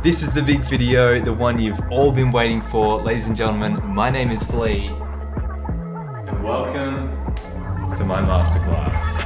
This is the big video, the one you've all been waiting for. Ladies and gentlemen, my name is Flea, and welcome to my masterclass.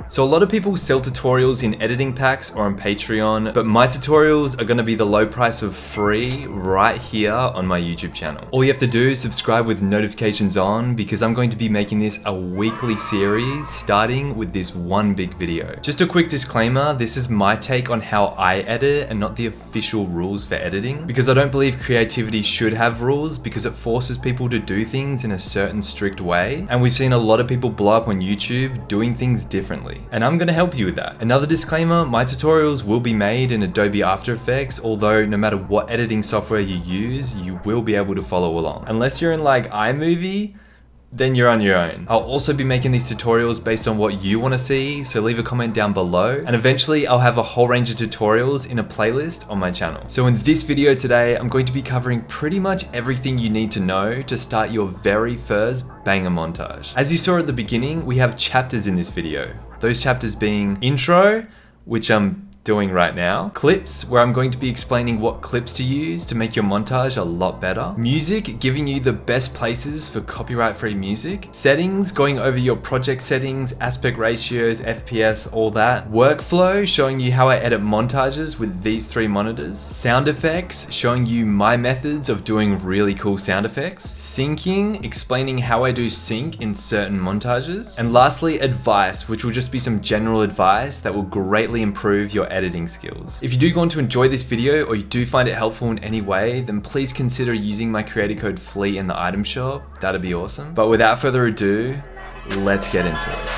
So a lot of people sell tutorials in editing packs or on Patreon, but my tutorials are gonna be the low price of free right here on my YouTube channel. All you have to do is subscribe with notifications on, because I'm going to be making this a weekly series starting with this one big video. Just a quick disclaimer, this is my take on how I edit and not the official rules for editing, because I don't believe creativity should have rules because it forces people to do things in a certain strict way. And we've seen a lot of people blow up on YouTube doing things differently. And I'm gonna help you with that. Another disclaimer, my tutorials will be made in Adobe After Effects, although no matter what editing software you use, you will be able to follow along. Unless you're in like iMovie, then you're on your own. I'll also be making these tutorials based on what you want to see, so leave a comment down below, and eventually I'll have a whole range of tutorials in a playlist on my channel. So in this video today, I'm going to be covering pretty much everything you need to know to start your very first banger montage. As you saw at the beginning, we have chapters in this video. Those chapters being intro, which I'm doing right now, clips, where I'm going to be explaining what clips to use to make your montage a lot better, music, giving you the best places for copyright-free music, settings, going over your project settings, aspect ratios, FPS, all that, workflow, showing you how I edit montages with these 3 monitors, sound effects, showing you my methods of doing really cool sound effects, syncing, explaining how I do sync in certain montages, and lastly, advice, which will just be some general advice that will greatly improve your editing skills. If you do go on to enjoy this video, or you do find it helpful in any way, then please consider using my creator code FLEA in the item shop. That'd be awesome. But without further ado, let's get into it.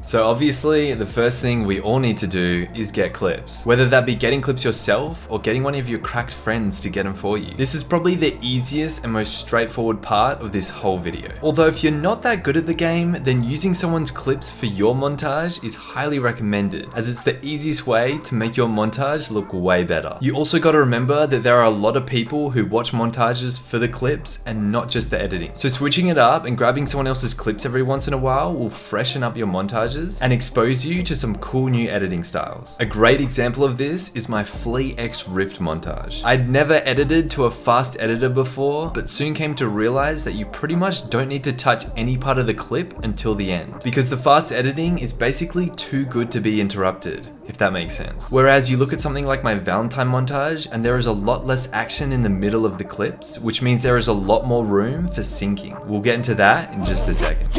So obviously, the first thing we all need to do is get clips. Whether that be getting clips yourself or getting one of your cracked friends to get them for you. This is probably the easiest and most straightforward part of this whole video. Although if you're not that good at the game, then using someone's clips for your montage is highly recommended, as it's the easiest way to make your montage look way better. You also got to remember that there are a lot of people who watch montages for the clips and not just the editing. So switching it up and grabbing someone else's clips every once in a while will freshen up your montages and expose you to some cool new editing styles. A great example of this is my Flea X Rift montage. I'd never edited to a fast editor before, but soon came to realize that you pretty much don't need to touch any part of the clip until the end, because the fast editing is basically too good to be interrupted, if that makes sense. Whereas you look at something like my Valentine montage, and there is a lot less action in the middle of the clips, which means there is a lot more room for syncing. We'll get into that in just a second.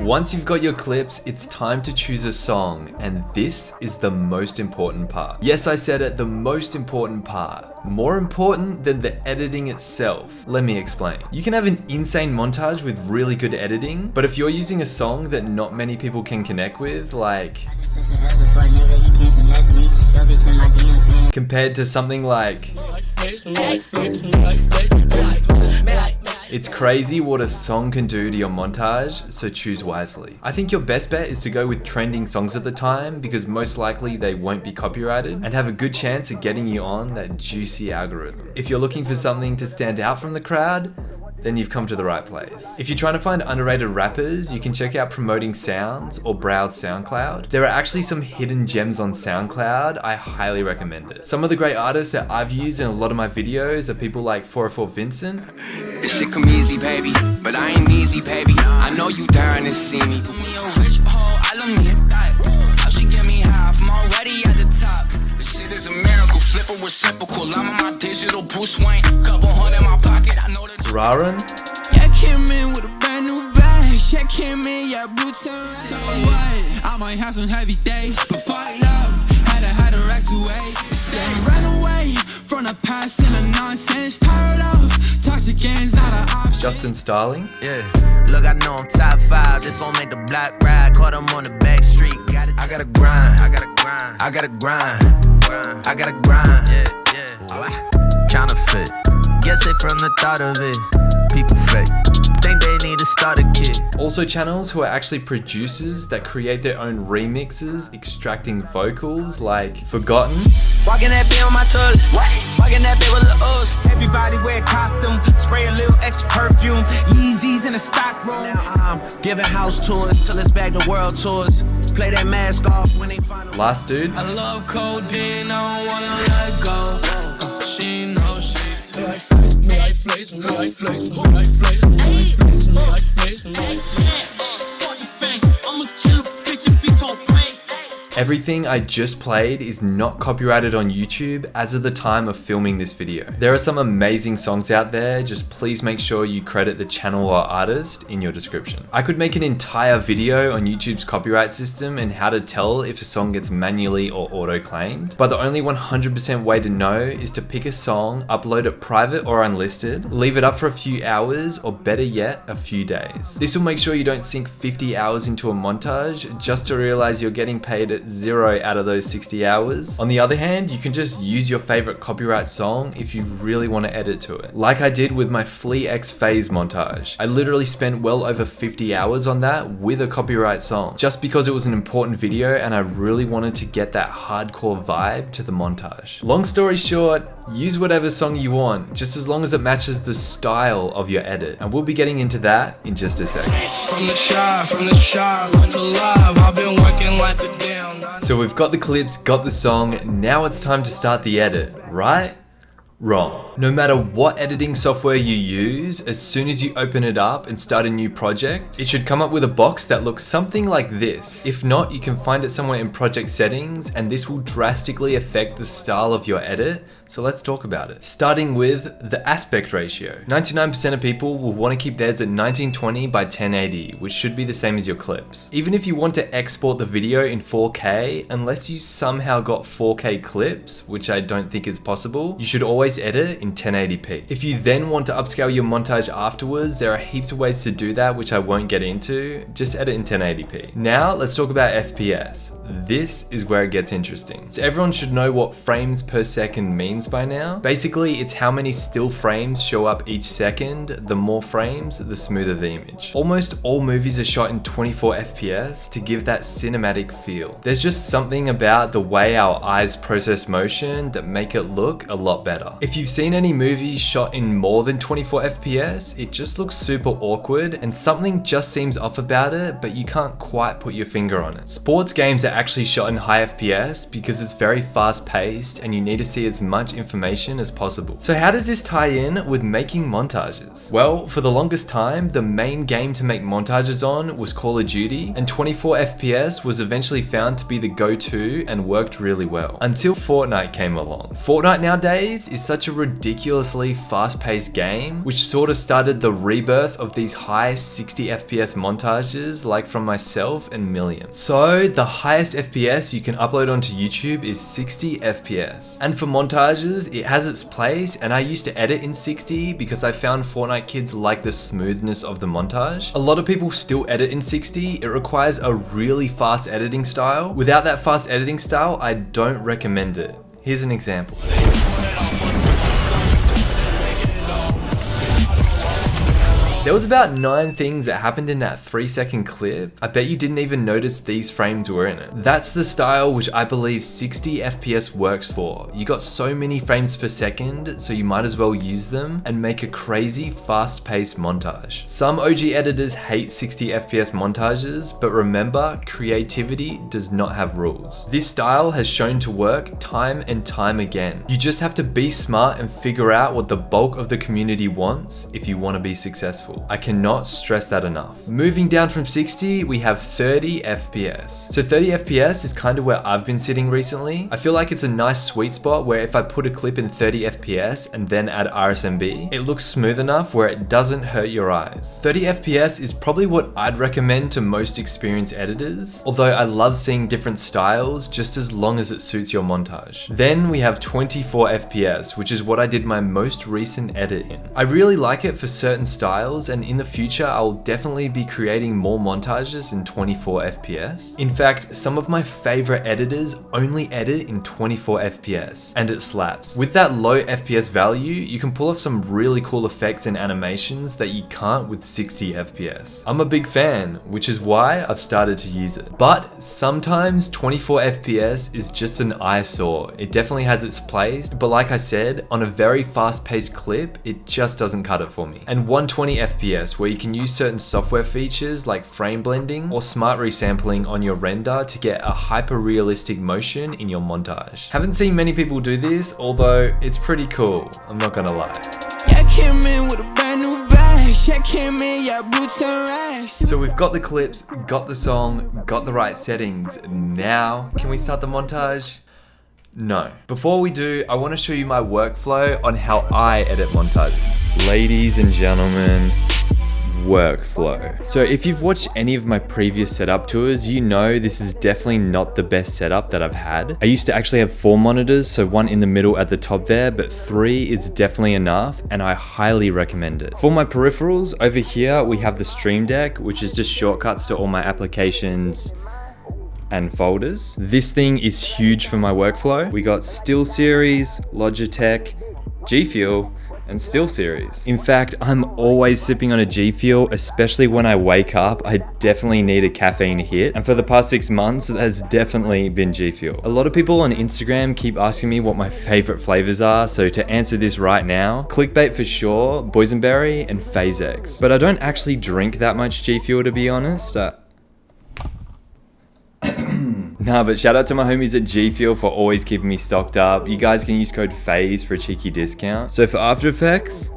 Once you've got your clips, it's time to choose a song, and this is the most important part. Yes, I said it, the most important part. More important than the editing itself. Let me explain. You can have an insane montage with really good editing, but if you're using a song that not many people can connect with, like compared to something like it's crazy what a song can do to your montage, so choose wisely. I think your best bet is to go with trending songs at the time, because most likely they won't be copyrighted and have a good chance of getting you on that juicy algorithm. If you're looking for something to stand out from the crowd, then you've come to the right place. If you're trying to find underrated rappers, you can check out Promoting Sounds or browse SoundCloud. There are actually some hidden gems on SoundCloud. I highly recommend it. Some of the great artists that I've used in a lot of my videos are people like 404 Vincent. This shit come easy, baby, but I ain't easy, baby. I know you dying to see me. Put me a rich hoe, I love me a thought. How she get me high, I'm already at the top. This shit is a miracle, flipper reciprocal. I'm on my digital Bruce Wayne, couple hundred in my pocket. I know that Rarin. Yeah, came in with a brand new bag. Yeah, came in, yeah, boots and so what? I might have some heavy days, but fuck love. Had a racks away. Yeah, ran away from the past and the nonsense. Tired of toxic games, not an option. Justin Starling. Yeah, look, I know I'm top 5. Just gon' make the block ride. Caught him on the back street. I gotta grind. I gotta grind. I gotta grind. I gotta grind. Yeah. Counterfeit. Guess it from the thought of it. People fake. Think they need to start a kid. Also channels who are actually producers that create their own remixes, extracting vocals like Forgotten. Walking that bit on my toilet. Walking that bit with the O's. Everybody wear costume, spray a little extra perfume. Yeezys in the stock room. Now I'm giving house tours till it's back to world tours. Play that mask off when they find Last dude. I love codeine, I don't wanna let go. She knows she too. Everything I just played is not copyrighted on YouTube as of the time of filming this video. There are some amazing songs out there, just please make sure you credit the channel or artist in your description. I could make an entire video on YouTube's copyright system and how to tell if a song gets manually or auto-claimed, but the only 100% way to know is to pick a song, upload it private or unlisted, leave it up for a few hours, or better yet, a few days. This will make sure you don't sink 50 hours into a montage just to realize you're getting paid at 0 out of those 60 hours. On the other hand, you can just use your favorite copyright song if you really want to edit to it. Like I did with my Flea x FaZe montage. I literally spent well over 50 hours on that with a copyright song, just because it was an important video and I really wanted to get that hardcore vibe to the montage. Long story short, use whatever song you want, just as long as it matches the style of your edit. And we'll be getting into that in just a second. From the shop, learned to love. I've been working like the damn. So we've got the clips, got the song, now it's time to start the edit, right? Wrong. No matter what editing software you use, as soon as you open it up and start a new project, it should come up with a box that looks something like this. If not, you can find it somewhere in project settings, and this will drastically affect the style of your edit. So let's talk about it. Starting with the aspect ratio. 99% of people will want to keep theirs at 1920 by 1080, which should be the same as your clips. Even if you want to export the video in 4K, unless you somehow got 4K clips, which I don't think is possible, you should always edit in 1080p. If you then want to upscale your montage afterwards, there are heaps of ways to do that, which I won't get into. Just edit in 1080p. Now let's talk about FPS. This is where it gets interesting. So everyone should know what frames per second means by now. Basically, it's how many still frames show up each second. The more frames, the smoother the image. Almost all movies are shot in 24 FPS to give that cinematic feel. There's just something about the way our eyes process motion that make it look a lot better. If you've seen any movies shot in more than 24 FPS, it just looks super awkward and something just seems off about it, but you can't quite put your finger on it. Sports games are actually shot in high FPS because it's very fast paced and you need to see as much information as possible. So how does this tie in with making montages? Well, for the longest time, the main game to make montages on was Call of Duty, and 24 FPS was eventually found to be the go-to and worked really well. Until Fortnite came along. Fortnite nowadays is such a ridiculously fast-paced game, which sort of started the rebirth of these high 60 FPS montages like from myself and Million. So the highest FPS you can upload onto YouTube is 60 FPS. And for montages, it has its place, and I used to edit in 60 because I found Fortnite kids like the smoothness of the montage. A lot of people still edit in 60. It requires a really fast editing style. Without that fast editing style, I don't recommend it. Here's an example. There was about 9 things that happened in that 3-second clip. I bet you didn't even notice these frames were in it. That's the style which I believe 60 FPS works for. You got so many frames per second, so you might as well use them and make a crazy fast-paced montage. Some OG editors hate 60 FPS montages, but remember, creativity does not have rules. This style has shown to work time and time again. You just have to be smart and figure out what the bulk of the community wants if you want to be successful. I cannot stress that enough. Moving down from 60, we have 30 FPS. So 30 FPS is kind of where I've been sitting recently. I feel like it's a nice sweet spot where if I put a clip in 30 FPS and then add RSMB, it looks smooth enough where it doesn't hurt your eyes. 30 FPS is probably what I'd recommend to most experienced editors, although I love seeing different styles just as long as it suits your montage. Then we have 24 FPS, which is what I did my most recent edit in. I really like it for certain styles, tutorials, and in the future I'll definitely be creating more montages in 24 FPS. In fact, some of my favorite editors only edit in 24 FPS, and it slaps. With that low FPS value, you can pull off some really cool effects and animations that you can't with 60 FPS. I'm a big fan, which is why I've started to use it. But sometimes 24 FPS is just an eyesore. It definitely has its place, but like I said, on a very fast-paced clip, it just doesn't cut it for me. And 120 FPS, where you can use certain software features like frame blending or smart resampling on your render to get a hyper-realistic motion in your montage. Haven't seen many people do this, although it's pretty cool, I'm not gonna lie. Came in with a brand new bag. Came in, yeah, boots and rash. So we've got the clips, got the song, got the right settings. Now, can we start the montage? No. Before we do, I want to show you my workflow on how I edit montages. Ladies and gentlemen, workflow. So if you've watched any of my previous setup tours, you know this is definitely not the best setup that I've had. I used to actually have 4 monitors, so 1 in the middle at the top there, but 3 is definitely enough, and I highly recommend it. For my peripherals, over here we have the Stream Deck, which is just shortcuts to all my applications and folders. This thing is huge for my workflow. We got SteelSeries, Logitech, G Fuel, and SteelSeries. In fact, I'm always sipping on a G Fuel, especially when I wake up. I definitely need a caffeine hit, and for the past 6 months, it has definitely been G Fuel. A lot of people on Instagram keep asking me what my favorite flavors are, so to answer this right now, clickbait for sure, boysenberry, and FaZe. But I don't actually drink that much G Fuel, to be honest. Nah, but shout out to my homies at G Fuel for always keeping me stocked up. You guys can use code FaZe for a cheeky discount. So for After Effects,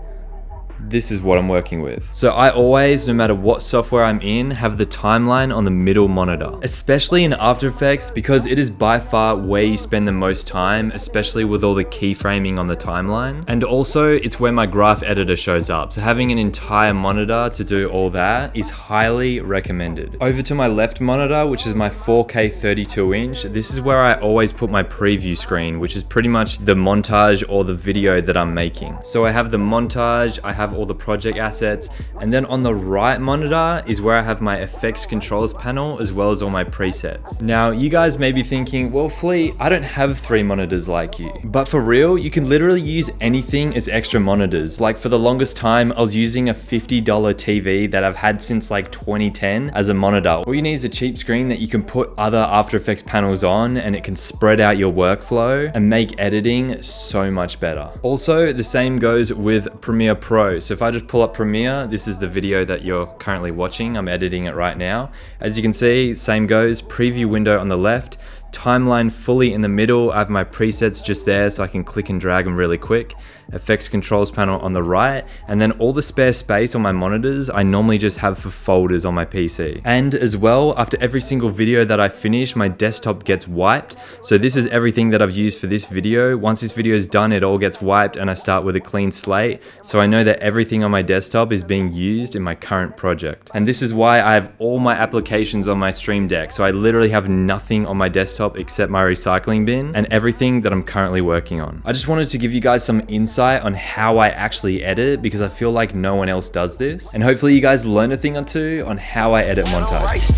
this is what I'm working with. So I always, no matter what software I'm in, have the timeline on the middle monitor, especially in After Effects, because it is by far where you spend the most time, especially with all the keyframing on the timeline. And also it's where my graph editor shows up. So having an entire monitor to do all that is highly recommended. Over to my left monitor, which is my 4K 32-inch, this is where I always put my preview screen, which is pretty much the montage or the video that I'm making. So I have the montage, I have all the project assets, and then on the right monitor is where I have my effects controls panel as well as all my presets. Now you guys may be thinking, well Flea, I don't have 3 monitors like you. But for real, you can literally use anything as extra monitors. Like for the longest time, I was using a $50 TV that I've had since like 2010 as a monitor. All you need is a cheap screen that you can put other After Effects panels on, and it can spread out your workflow and make editing so much better. Also, the same goes with Premiere Pro. So if I just pull up Premiere, this is the video that you're currently watching. I'm editing it right now. As you can see, same goes, preview window on the left, timeline fully in the middle. I have my presets just there so I can click and drag them really quick. Effects controls panel on the right, and then all the spare space on my monitors I normally just have for folders on my PC. And as well, after every single video that I finish, my desktop gets wiped. So this is everything that I've used for this video. Once this video is done, it all gets wiped and I start with a clean slate. So I know that everything on my desktop is being used in my current project. And this is why I have all my applications on my Stream Deck. So I literally have nothing on my desktop except my recycling bin and everything that I'm currently working on. I just wanted to give you guys some insight on how I actually edit, because I feel like no one else does this, and hopefully you guys learn a thing or two on how I edit montage.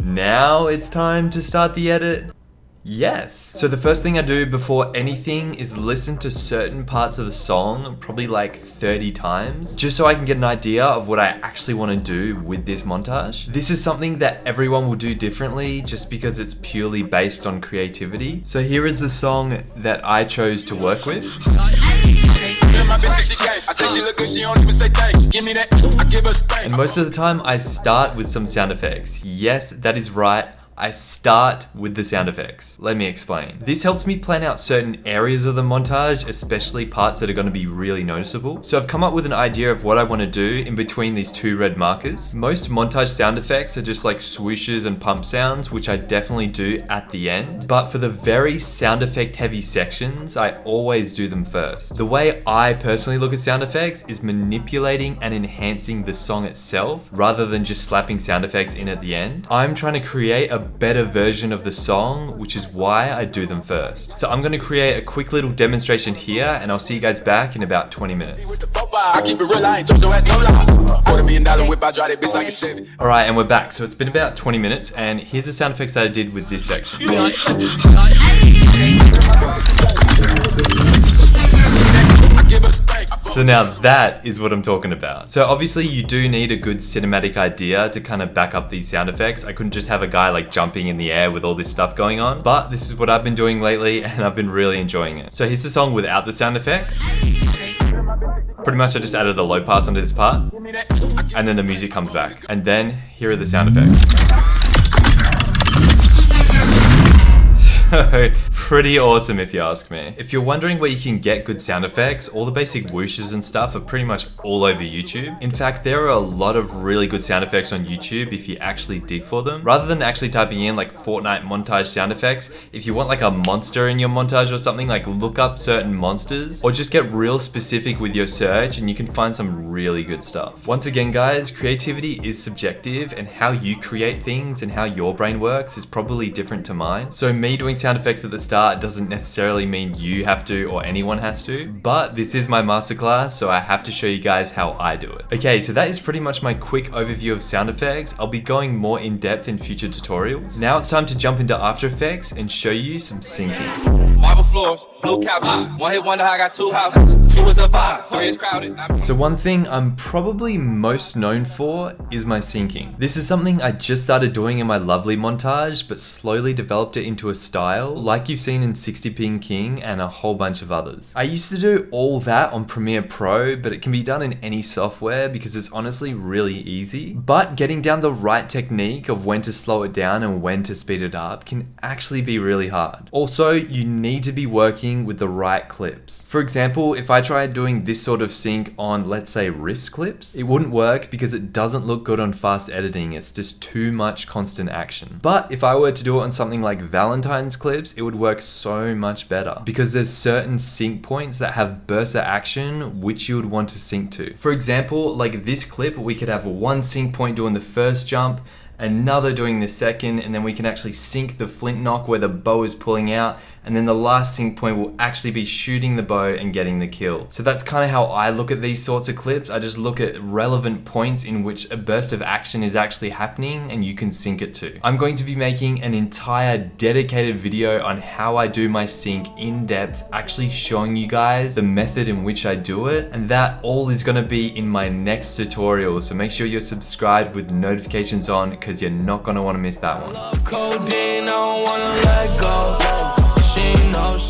Now it's time to start the edit. Yes. So the first thing I do before anything is listen to certain parts of the song, probably like 30 times, just so I can get an idea of what I actually want to do with this montage. This is something that everyone will do differently just because it's purely based on creativity. So here is the song that I chose to work with. And most of the time I start with some sound effects. Yes, that is right. I start with the sound effects. Let me explain. This helps me plan out certain areas of the montage, especially parts that are going to be really noticeable. So I've come up with an idea of what I want to do in between these 2 red markers. Most montage sound effects are just like swooshes and pump sounds, which I definitely do at the end. But for the very sound effect heavy sections, I always do them first. The way I personally look at sound effects is manipulating and enhancing the song itself rather than just slapping sound effects in at the end. I'm trying to create a better version of the song, which is why I do them first. So I'm gonna create a quick little demonstration here, and I'll see you guys back in about 20 minutes. Alright, and we're back. So it's been about 20 minutes, and here's the sound effects that I did with this section. So now that is what I'm talking about. So obviously you do need a good cinematic idea to kind of back up these sound effects. I couldn't just have a guy like jumping in the air with all this stuff going on, but this is what I've been doing lately and I've been really enjoying it. So here's the song without the sound effects. Pretty much I just added a low pass onto this part and then the music comes back. And then here are the sound effects. So, pretty awesome if you ask me. If you're wondering where you can get good sound effects, all the basic whooshes and stuff are pretty much all over YouTube. In fact, there are a lot of really good sound effects on YouTube if you actually dig for them. Rather than actually typing in like Fortnite montage sound effects, if you want like a monster in your montage or something, like look up certain monsters or just get real specific with your search and you can find some really good stuff. Once again guys, creativity is subjective and how you create things and how your brain works is probably different to mine. So me doing sound effects at the start doesn't necessarily mean you have to or anyone has to, but this is my masterclass, so I have to show you guys how I do it. Okay, so that is pretty much my quick overview of sound effects. I'll be going more in depth in future tutorials. Now it's time to jump into After Effects and show you some syncing. Marble floors, blue couches, one hit wonder I got 2 houses, 2 is a vibe, 3 is crowded. So one thing I'm probably most known for is my syncing. This is something I just started doing in my lovely montage, but slowly developed it into a style like you've seen in 60ping King and a whole bunch of others. I used to do all that on Premiere Pro, but it can be done in any software because it's honestly really easy. But getting down the right technique of when to slow it down and when to speed it up can actually be really hard. Also, you need to be working with the right clips. For example, if I tried doing this sort of sync on, let's say, riffs clips, it wouldn't work because it doesn't look good on fast editing. It's just too much constant action. But if I were to do it on something like Valentine's clips, it would work so much better because there's certain sync points that have bursts of action which you would want to sync to. For example, like this clip, we could have one sync point doing the first jump, another doing the second, and then we can actually sync the flint knock where the bow is pulling out, and then the last sync point will actually be shooting the bow and getting the kill. So that's kind of how I look at these sorts of clips. I just look at relevant points in which a burst of action is actually happening and you can sync it to. I'm going to be making an entire dedicated video on how I do my sync in depth, actually showing you guys the method in which I do it, and that all is going to be in my next tutorial. So make sure you're subscribed with notifications on because you're not going to want to miss that one.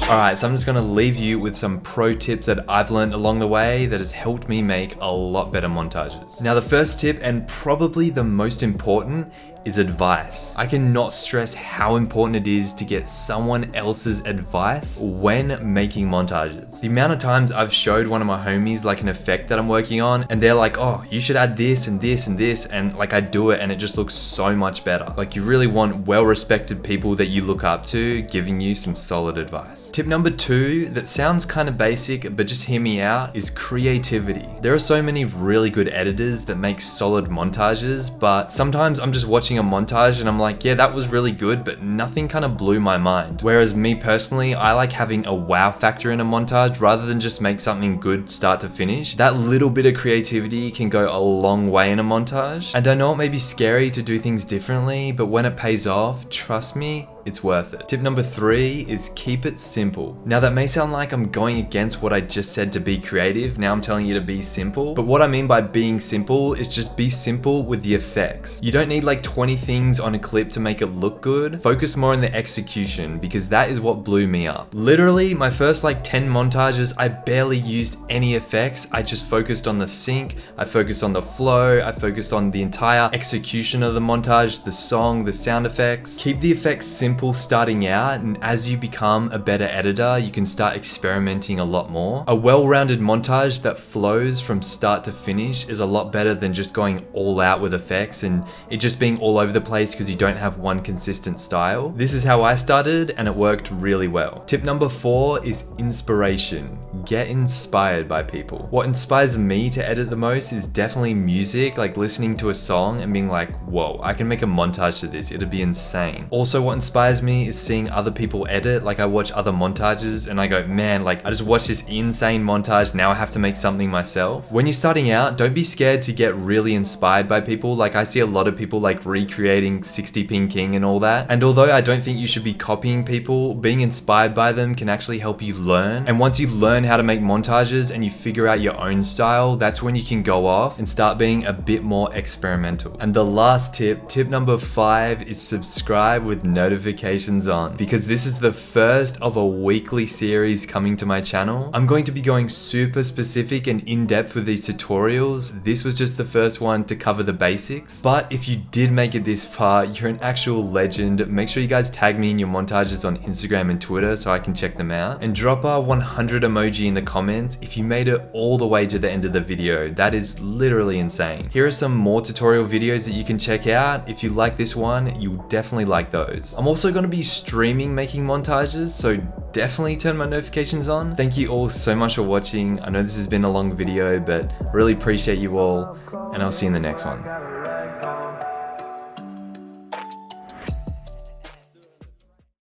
Alright, so I'm just going to leave you with some pro tips that I've learned along the way that has helped me make a lot better montages. Now the first tip, and probably the most important, is advice. I cannot stress how important it is to get someone else's advice when making montages. The amount of times I've showed one of my homies like an effect that I'm working on and they're like, oh, you should add this and this and this, and like I do it and it just looks so much better. Like you really want well-respected people that you look up to giving you some solid advice. Tip number 2, that sounds kind of basic, but just hear me out, is creativity. There are so many really good editors that make solid montages, but sometimes I'm just watching a montage and I'm like, yeah, that was really good, but nothing kind of blew my mind. Whereas me personally, I like having a wow factor in a montage rather than just make something good start to finish. That little bit of creativity can go a long way in a montage. And I know it may be scary to do things differently, but when it pays off, trust me, it's worth it. Tip number 3 is keep it simple. Now that may sound like I'm going against what I just said to be creative. Now I'm telling you to be simple. But what I mean by being simple is just be simple with the effects. You don't need like 20 things on a clip to make it look good. Focus more on the execution because that is what blew me up. Literally my first like 10 montages, I barely used any effects. I just focused on the sync. I focused on the flow. I focused on the entire execution of the montage, the song, the sound effects. Keep the effects simple simple starting out, and as you become a better editor, you can start experimenting a lot more. A well-rounded montage that flows from start to finish is a lot better than just going all out with effects and it just being all over the place because you don't have one consistent style. This is how I started and it worked really well. Tip number 4 is inspiration. Get inspired by people. What inspires me to edit the most is definitely music, like listening to a song and being like, whoa, I can make a montage to this, it'd be insane. Also what inspires me is seeing other people edit, like I watch other montages and I go, man, like I just watched this insane montage, now I have to make something myself. When you're starting out, don't be scared to get really inspired by people. Like I see a lot of people like recreating 60 Ping King and all that. And although I don't think you should be copying people, being inspired by them can actually help you learn. And once you learn how to make montages and you figure out your own style, that's when you can go off and start being a bit more experimental. And the last tip, tip number 5, is subscribe with notifications on, because this is the first of a weekly series coming to my channel. I'm going to be going super specific and in-depth with these tutorials. This was just the first one to cover the basics. But if you did make it this far, you're an actual legend. Make sure you guys tag me in your montages on Instagram and Twitter so I can check them out. And drop a 100 emoji in the comments if you made it all the way to the end of the video. That is literally insane. Here are some more tutorial videos that you can check out. If you like this one, you'll definitely like those. I'm also going to be streaming making montages, so definitely turn my notifications on. Thank you all so much for watching. I know this has been a long video, but really appreciate you all, and I'll see you in the next one.